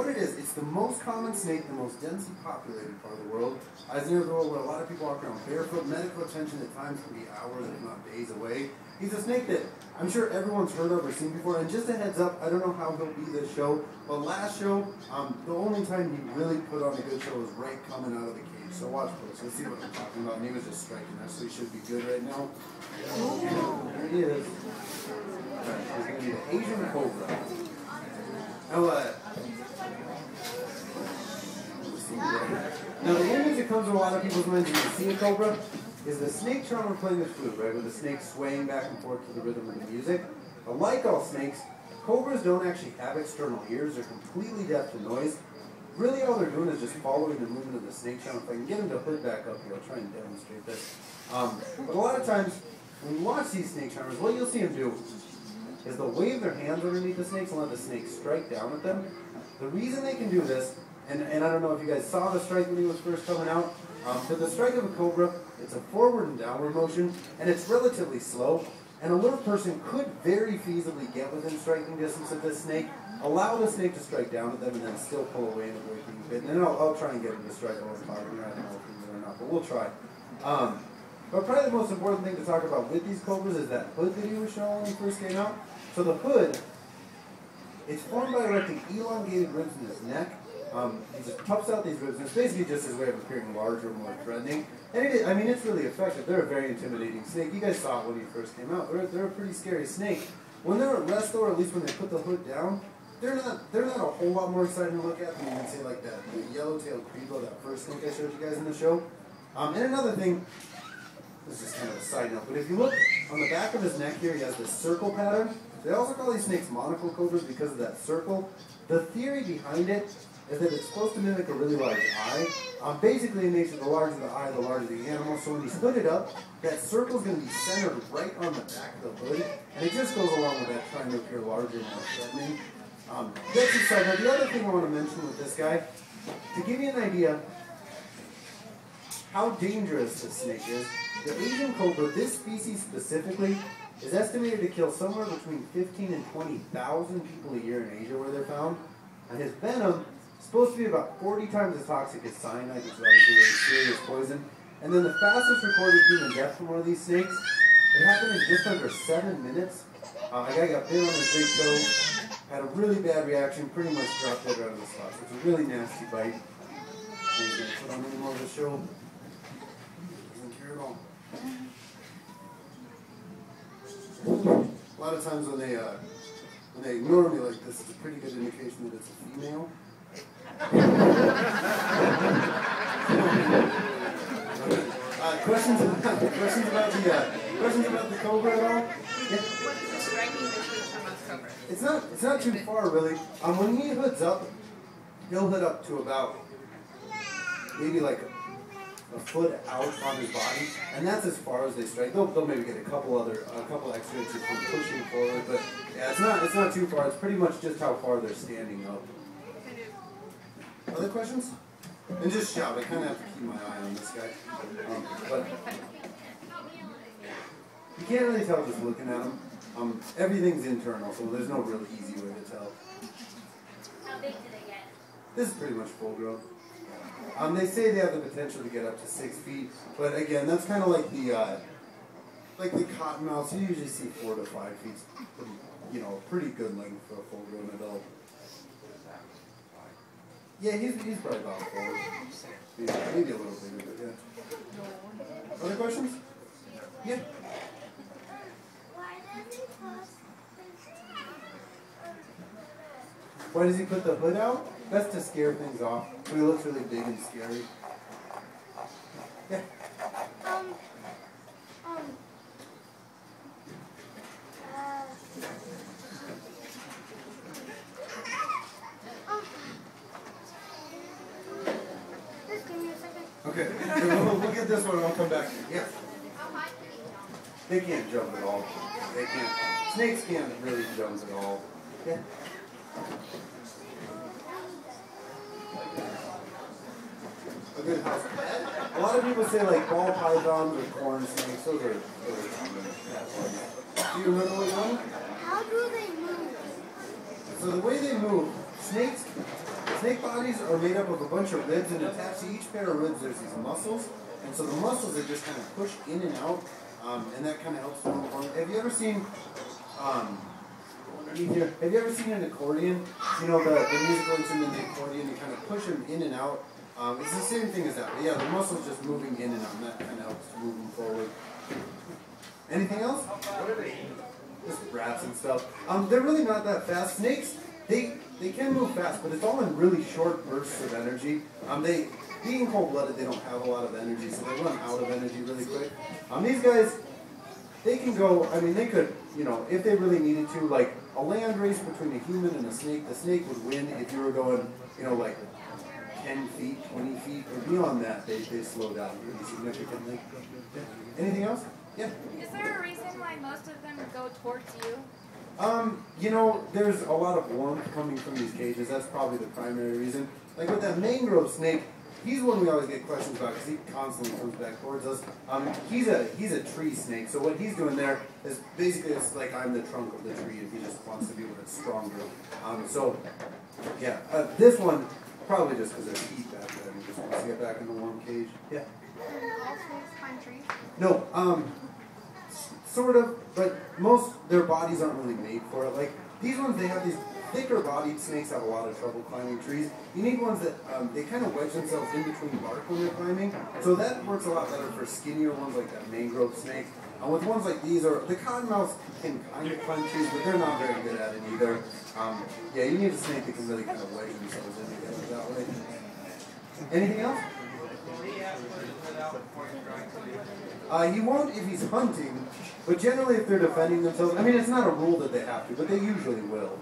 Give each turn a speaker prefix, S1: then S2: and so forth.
S1: what it is, it's the most common snake, the most densely populated part of the world. As near the world where a lot of people walk around barefoot, medical attention at times can be hours, if not days away. He's a snake that I'm sure everyone's heard of or seen before. And just a heads up, I don't know how he'll be this show, but last show, the only time he really put on a good show was right coming out of the cage. So watch close. Let's see what I'm talking about. And he was just striking us, so he should be good right now. There he is. Alright, he's going to be the Asian Cobra. Now the image that comes to a lot of people's minds when you see a cobra is the snake charmer playing the flute, right, with the snake swaying back and forth to the rhythm of the music. But like all snakes, cobras don't actually have external ears. They're completely deaf to noise. Really all they're doing is just following the movement of the snake charmer. If I can get him to hood back up here, I'll try and demonstrate this. But a lot of times, when you watch these snake charmers, what you'll see them do is they'll wave their hands underneath the snakes and let the snakes strike down at them. The reason they can do this, and I don't know if you guys saw the strike when he was first coming out, but the strike of a cobra, it's a forward and downward motion, and it's relatively slow, and a little person could very feasibly get within striking distance of this snake, allow the snake to strike down at them, and then still pull away and avoid being bitten. And I'll try and get him to strike while I'm talking. I don't know if he will or not, but we'll try. But probably the most important thing to talk about with these cobras is that hood that he was showing when he first came out. So the hood, it's formed by erecting elongated ribs in his neck. He just puffs out these ribs, and it's basically just his way of appearing larger, more threatening. And I mean, it's really effective. They're a very intimidating snake. You guys saw it when he first came out. They're a pretty scary snake. When they're at rest, though, or at least when they put the hood down, they're not a whole lot more exciting to look at than you can say like that yellow-tailed creepo, that first snake I showed you guys in the show. And another thing, this is kind of a side note, but if you look on the back of his neck here, he has this circle pattern. They also call these snakes monocle cobras because of that circle. The theory behind it is that it's supposed to mimic a really large eye. Basically, in nature, the larger the eye, the larger the animal. So when he's hooded up, that circle is going to be centered right on the back of the hood, and it just goes along with that, trying to appear larger and more threatening. That's the side note. The other thing I want to mention with this guy, to give you an idea how dangerous this snake is, the Asian cobra, this species specifically, is estimated to kill somewhere between 15 and 20,000 people a year in Asia where they're found. And his venom is supposed to be about 40 times as toxic as cyanide, which is obviously a very serious poison. And then the fastest recorded human death from one of these snakes, it happened in just under 7 minutes. A guy got bit on his big toe, had a really bad reaction, pretty much dropped dead right on the spot. So it's a really nasty bite. I'm going to put on any more of the show. Doesn't care at all. A lot of times when they ignore me like this, it's a pretty good indication that it's a female. Questions about the cobra at all? Yeah.
S2: What's the striking between from a cobra?
S1: It's not too far really. When he hoods up, he'll hood up to about maybe like a foot out on his body, and that's as far as they strike. They'll maybe get a couple extra inches from pushing forward, but yeah, it's not too far. It's pretty much just how far they're standing up. Other questions? And just shout. I kind of have to keep my eye on this guy. But you can't really tell just looking at him. Everything's internal, so there's no real easy way to tell.
S3: How big do they get?
S1: This is pretty much full grown. They say they have the potential to get up to 6 feet, but again, that's kind of like the cottonmouths. You usually see 4 to 5 feet. Pretty good length for a full-grown adult. Yeah, he's probably about 4. Maybe a little bigger, but yeah. Other questions? Yeah. Why does he put the hood out? That's to scare things off. So he looks really big and scary. Yeah.
S3: Just give me a second.
S1: Okay. We'll get this one and I'll come back. Yeah.
S3: How high can he jump?
S1: They can't jump at all. They can't. Snakes can't really jump at all. Yeah. A good house pet. A lot of people say like ball pythons or corn snakes. Those are common. Do you remember what one?
S3: How do they move?
S1: So the way they move, snakes, Snake bodies are made up of a bunch of ribs, and attached to each pair of ribs there's these muscles. And so the muscles are just kind of pushed in and out, and that kind of helps them along. Have you ever seen, underneath here, have you ever seen an accordion? You know, the musical instrument, the accordion, you kind of push them in and out. It's the same thing as that. But yeah, the muscles just moving in and out, and that kind of helps to move them forward. Anything else? What are they eating? Just rats and stuff. They're really not that fast. Snakes, they can move fast, but it's all in really short bursts of energy. Being cold-blooded, they don't have a lot of energy, so they run out of energy really quick. These guys, they can go, I mean, they could, you know, if they really needed to, like a land race between a human and a snake, the snake would win if you were going, you know, like 10 feet, 20 feet, or beyond that, they slow down pretty significantly. Yeah. Anything else? Yeah.
S2: Is there a reason why most of them go towards you?
S1: You know, there's a lot of warmth coming from these cages. That's probably the primary reason. Like with that mangrove snake, he's one we always get questions about because he constantly comes back towards us. He's a tree snake, so what he's doing there is basically it's like I'm the trunk of the tree, and he just wants to be where it's stronger. So, yeah, this one probably just because there's heat back there, and he just wants to get back in the warm cage. Yeah.
S2: All snakes climb trees?
S1: No, sort of, but their bodies aren't really made for it. Like these ones, they have these thicker bodied snakes have a lot of trouble climbing trees. You need ones that they kind of wedge themselves in between bark when they're climbing. So that works a lot better for skinnier ones like that mangrove snake. With ones like these, or the cottonmouths can kind of climb trees, but they're not very good at it either. Yeah, you need a snake that can really kind of wedge themselves in together that way. Anything else? He won't if he's hunting, but generally if they're defending themselves, I mean, it's not a rule that they have to, but they usually will.